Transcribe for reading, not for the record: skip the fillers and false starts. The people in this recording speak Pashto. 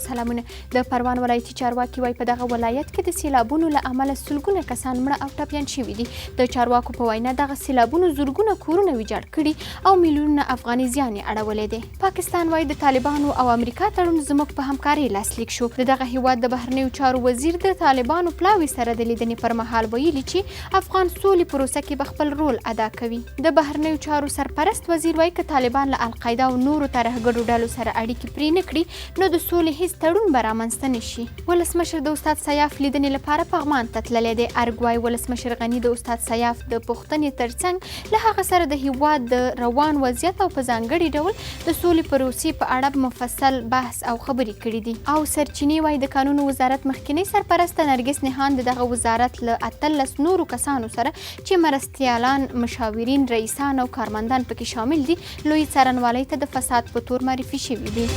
سلامونه. د پروان ولایتي چارواکي وایي په دغه ولایت کې د سیلابونو له امله سلګونه کسان مړه او ټپیان شوي دي. د چارواکو په وینا دغه سیلابونو زرګونه کورونه ویجاړ کړي او میلیونونه افغاني زیان یې اړولی دی. پاکستان وايي د طالبانو او امریکا تړون زموږ په همکارۍ لاسلیک شو. د دغه هیواد د بهرنیو چارو وزیر د طالبانو پلاوي سره د لیدنې پر مهال ویلي چې افغان سولې پروسه کې به خپل رول ادا کوي. د بهرنیو چارو سرپرست وزیر وايي که طالبان له القاعده او نورو ترهګرو ډلو سره اړیکې پرې نه کړي نو د سولې هیڅ تړون به رامنځته نه شي. ولسمشر د استاد سیاف لیدنې لپاره پغمان ته تللی دی. ارګ وایي ولسمشر غني د استاد سیاف د پوښتنې ترڅنګ له هغه سره د هیواد د روان وضعیت او په ځانګړي ډول د سولې پروسې په اړه مفصل بحث او خبرې کړي دي. او سرچینې وایي د قانونو وزارت مخکنی سرپرست نرګس نهان د دغه وزارت له 18 نورو کسانو سره چې مرستیالان، مشاورین، رئیسان او کارمندان پکې شامل دي لوی څارنوالۍ ته د فساد په تور معرفي شوي دي.